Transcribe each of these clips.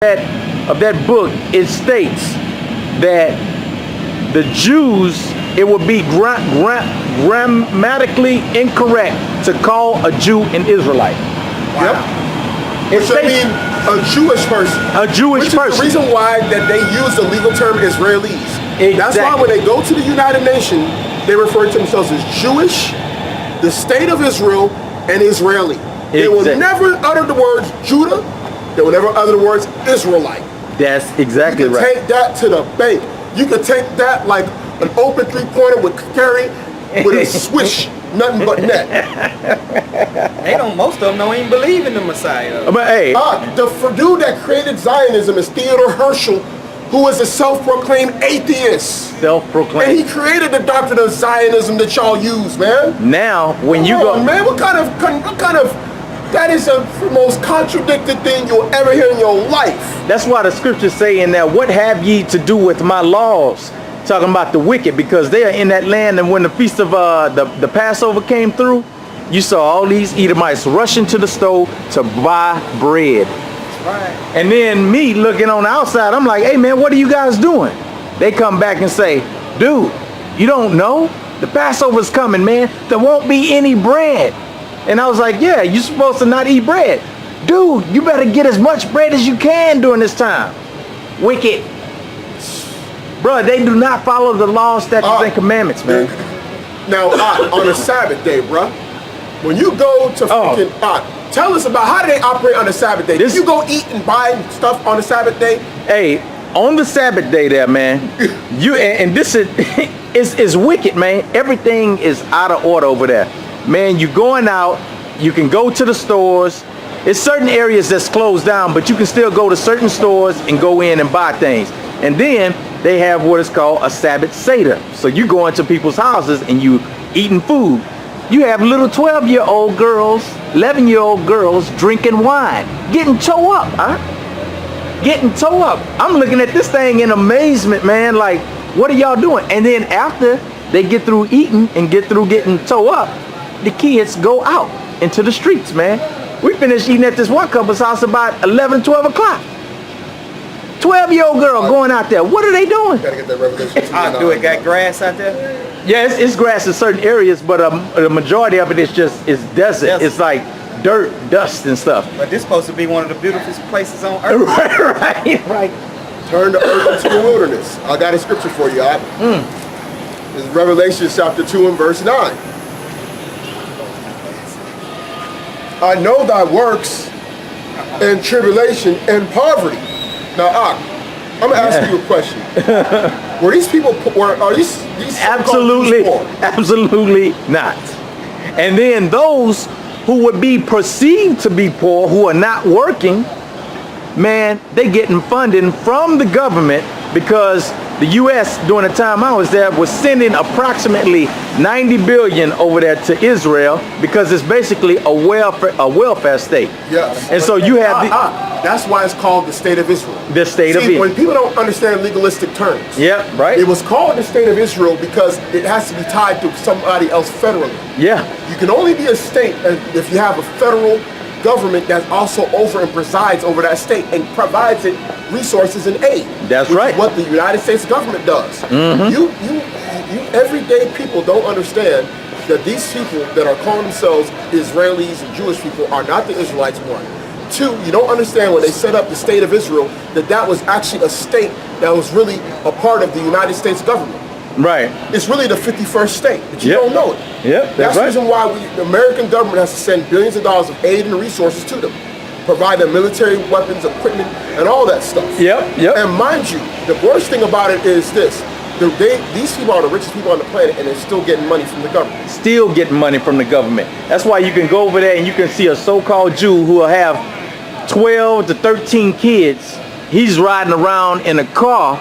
that book, it states that the Jews, it would be grammatically incorrect to call a Jew an Israelite. Wow. Yep. Which I mean a Jewish person. A Jewish person. Which is the reason why that they use the legal term Israelis. Exactly. That's why when they go to the United Nations, they refer to themselves as Jewish, the state of Israel, and Israeli. They will never utter the words Judah. They will never utter the words Israelite. That's exactly right. You can take that to the bank. You can take that like an open three-pointer with carry with a swish, nothing but net. Most of them don't even believe in the Messiah. But hey, the dude that created Zionism is Theodore Herschel, who is a self-proclaimed atheist. Self-proclaimed. And he created the doctrine of Zionism that y'all use, man. Now, when you go, man, what kind of that is the most contradicted thing you'll ever hear in your life. That's why the scriptures say in there, what have ye to do with my laws? Talking about the wicked, because they are in that land, and when the feast of the Passover came through, you saw all these Edomites rushing to the store to buy bread. Right. And then me looking on the outside, I'm like, hey man, what are you guys doing? They come back and say, dude, you don't know? The Passover's coming, man. There won't be any bread. And I was like, yeah, you're supposed to not eat bread. Dude, you better get as much bread as you can during this time. Wicked. Bruh, they do not follow the laws, statutes, and commandments, man. Now, on a Sabbath day, bruh, when you go to freaking, tell us about how do they operate on the Sabbath day? Do you go eat and buy stuff on the Sabbath day? Hey, on the Sabbath day there, man, and this is wicked, man. Everything is out of order over there. Man, you going out, you can go to the stores. It's certain areas that's closed down, but you can still go to certain stores and go in and buy things. And then they have what is called a Sabbath Seder. So you go into people's houses and you eating food. You have little 12-year-old girls, 11-year-old girls drinking wine, getting toe up, getting toe up. I'm looking at this thing in amazement, man. Like, what are y'all doing? And then after they get through eating and get through getting toe up, the kids go out into the streets, man. We finished eating at this one couple's house about 11, 12 o'clock. 12-year-old girl going out there. What are they doing? Gotta get that revelation. Do it got grass out there? Yeah, it's grass in certain areas, but the majority of it is desert. It's like dirt, dust, and stuff. But this is supposed to be one of the beautiful places on earth. right. Turn the earth into the wilderness. I got a scripture for you, It's Revelation chapter 2 and verse 9. I know thy works and tribulation and poverty. Now, I'm gonna ask you a question. Were these people are these absolutely poor? Absolutely not. And then those who would be perceived to be poor, who are not working, man, they getting funding from the government, because the U.S. during the time I was there was sending approximately 90 billion over there to Israel, because it's basically a welfare state. Yes. And so you have that's why it's called the state of Israel. The state of Israel. When people don't understand legalistic terms. Yeah, right. It was called the state of Israel because it has to be tied to somebody else federally. Yeah. You can only be a state if you have a federal government that also over and presides over that state and provides it resources and aid. That's right. Is what the United States government does. You everyday people don't understand that these people that are calling themselves Israelis and Jewish people are not the Israelites, one. Two, you don't understand when they set up the state of Israel that was actually a state that was really a part of the United States government. Right. It's really the 51st state, but you don't know it. Yep, that's right. the reason why the American government has to send billions of dollars of aid and resources to them, provide them military weapons, equipment, and all that stuff. Yep. And mind you, the worst thing about it is this. These people are the richest people on the planet, and they're still getting money from the government. Still getting money from the government. That's why you can go over there and you can see a so-called Jew who will have 12 to 13 kids. He's riding around in a car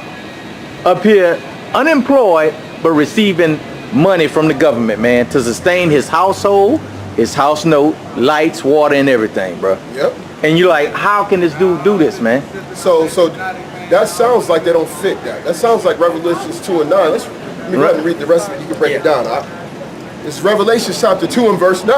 up here, unemployed, but receiving money from the government, man, to sustain his household, his house note, lights, water, and everything, bro. Yep. And you're like, how can this dude do this, man? So that sounds like they don't fit that. That sounds like Revelations 2 and 9. Let me go ahead and read the rest of it. You can break it down. It's Revelation chapter 2 and verse 9.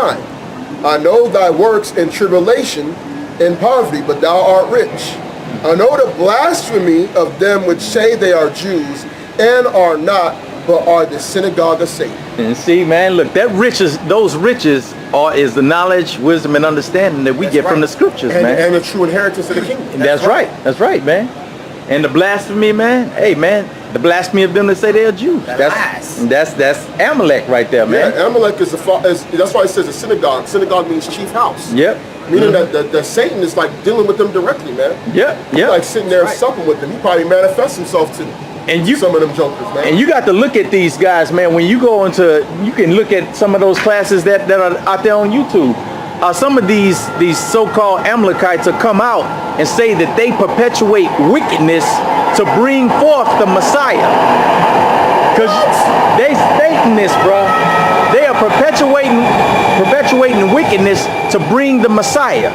I know thy works and tribulation and poverty, but thou art rich. I know the blasphemy of them which say they are Jews and are not, but are the synagogue of Satan. And see, man, look, those riches is the knowledge, wisdom, and understanding that we get from the scriptures, man. And the true inheritance of the kingdom. That's right. That's right, man. And the blasphemy, man. Hey, man, the blasphemy of them that say they're Jews. That's Amalek right there, man. Yeah, Amalek is that's why it says a synagogue. Synagogue means chief house. Yep. Meaning that Satan is like dealing with them directly, man. Yep. He's like sitting there supping with them. He probably manifests himself to some of them jokers, man. And you got to look at these guys, man. When you go you can look at some of those classes that are out there on YouTube. Some of these so-called Amalekites will come out and say that they perpetuate wickedness to bring forth the Messiah. Because they stating this, bro. They are perpetuating wickedness to bring the Messiah.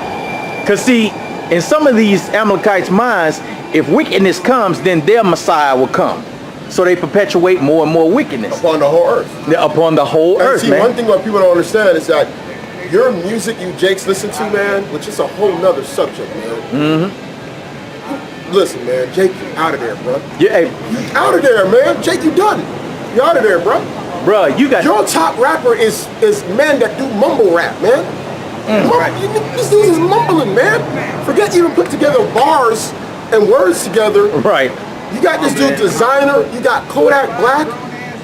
Because see, in some of these Amalekites' minds, if wickedness comes, then their Messiah will come. So they perpetuate more and more wickedness. Upon the whole earth. Upon the whole earth, see, man. one thing what people don't understand is that your music you Jakes listen to, man, which is a whole nother subject, man. Listen, man, Jake, you out of there, bro. Yeah, you out of there, man. Jake, you done. You out of there, bro. Bro, you got your top rapper is men that do mumble rap, man. This dude is mumbling, man. Forget even put together bars and words together. Right. You got this dude Designer. You got Kodak Black.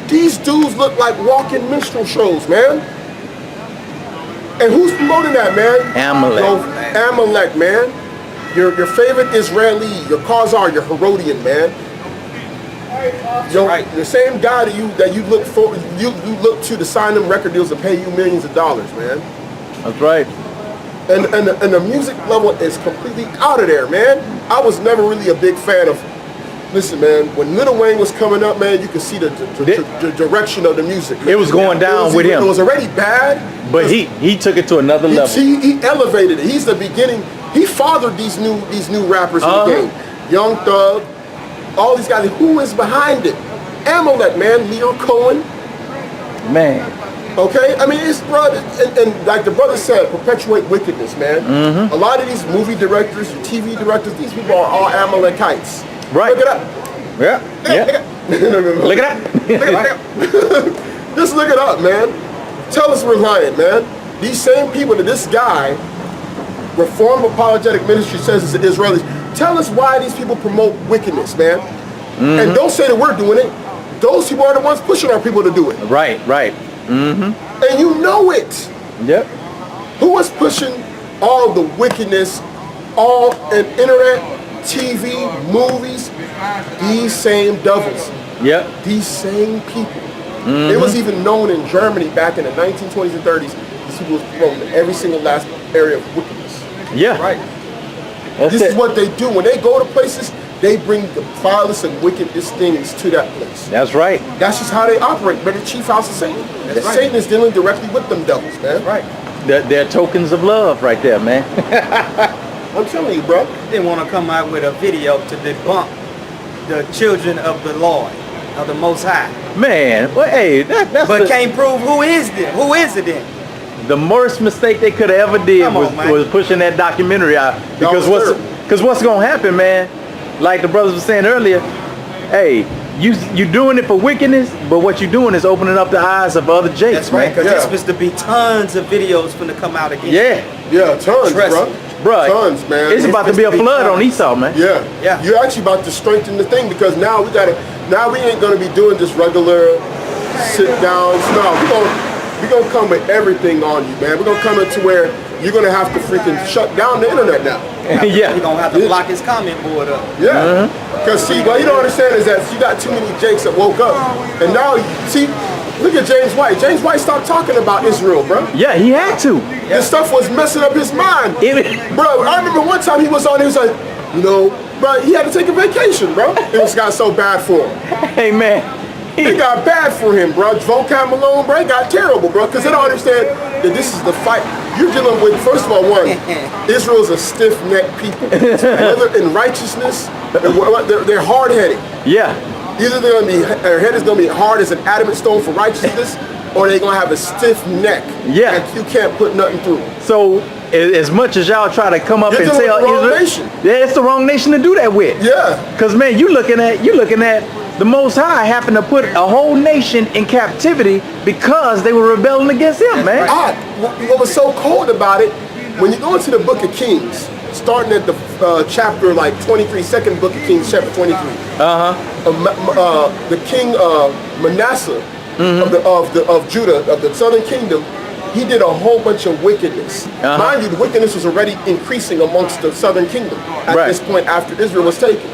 These dudes look like walking minstrel shows, man. And who's promoting that, man? Amalek. Amalek, man. Your favorite Israeli, your Khazar, your Herodian, man. The same guy that you look for, you look to sign them record deals and pay you millions of dollars, man. That's right. And the music level is completely out of there, man. I was never really a big fan of. Listen, man, when Lil Wayne was coming up, man, you could see the direction of the music. Man. It was going down with him. It was already bad. But he took it to another level. He elevated it. He's the beginning. He fathered these new rappers in the game. Young Thug, all these guys. Who is behind it? Amalek, man. Leo Cohen. Man. Okay? I mean, it's, bro, and like the brother said, perpetuate wickedness, man. A lot of these movie directors, TV directors, these people are all Amalekites. Right. Look it up. Yeah. Look it up. Look it up. Just look it up, man. Tell us we're lying, man. These same people that this guy, Reform Apologetic Ministry, says is the Israelis. Tell us why these people promote wickedness, man. And don't say that we're doing it. Those people are the ones pushing our people to do it. Right. And you know it. Yep. Who was pushing all the wickedness, all in internet, TV, movies? These same devils. Yep. These same people. It was even known in Germany back in the 1920s and 30s. These people was promoting every single last area of wickedness. Yeah. Right. This is what they do. When they go to places, they bring the vilest and wickedest things to that place. That's right. That's just how they operate. But the chief house of Satan. Satan is dealing directly with them devils, man. Right. They're tokens of love right there, man. I'm telling you, bro. They want to come out with a video to debunk the children of the Lord, of the Most High. Man, well, hey, that's but can't prove who is it. Who is it then? The worst mistake they could have ever did was pushing that documentary out. Because what's gonna happen, man? Like the brothers were saying earlier, hey, you doing it for wickedness, but what you're doing is opening up the eyes of other Jakes. That's right, because there's supposed to be tons of videos finna come out again. Yeah, tons, bro. Tons, man. It's about to be a flood on Esau, man. Yeah. You're actually about to strengthen the thing because now we ain't gonna be doing just regular sit downs. No, we're gonna come with everything on you, man. We're gonna come into where you're gonna have to freaking shut down the internet now. You're gonna have to block his comment board up. Yeah. Because see, what you don't understand is that you got too many Jakes that woke up. And now, see, look at James White. James White stopped talking about Israel, bro. Yeah, he had to. This stuff was messing up his mind. Bro, I remember one time he was on, he was like, bro, he had to take a vacation, bro. It got so bad for him. Hey, man. It got bad for him, bro. Vocab Malone, bro, it got terrible, bro. Because they don't understand that this is the fight. You're dealing with, first of all, Israel's a stiff-necked people. Whether in righteousness, they're hard-headed. Yeah. Either their head is going to be hard as an adamant stone for righteousness, or they're going to have a stiff neck. Yeah. And you can't put nothing through. So as much as y'all try to come up You're and dealing tell with the wrong Israel, nation. yeah, it's the wrong nation to do that with. Yeah. Cause man, you looking at the Most High happened to put a whole nation in captivity because they were rebelling against him, man. What was so cold about it, when you go into the book of Kings, starting at the chapter like 23, second book of Kings, chapter 23. The king Manasseh of Judah, of the southern kingdom, he did a whole bunch of wickedness. Mind you, the wickedness was already increasing amongst the southern kingdom at this point after Israel was taken.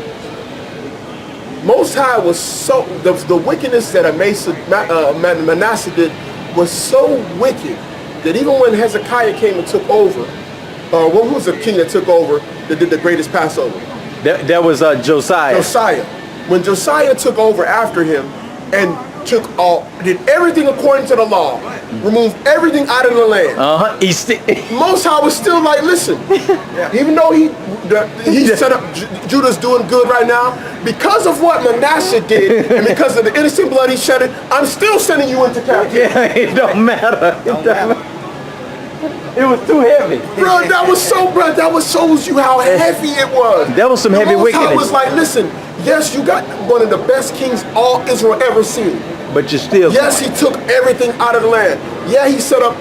Most High was so, the wickedness that Manasseh did was so wicked that even when Hezekiah came and took over, who was the king that took over that did the greatest Passover? That was Josiah. Josiah. When Josiah took over after him and did everything according to the law, removed everything out of the land. Most High was still like, listen, even though he set up Judah's doing good right now, because of what Manasseh did and because of the innocent blood he shedded, I'm still sending you into captivity. Yeah, it don't matter. It was too heavy. Bro, that shows you how heavy it was. That was some heavy wickedness. I was like, listen, yes, you got one of the best kings all Israel ever seen. But you still. Yes, he took everything out of the land. Yeah, he set up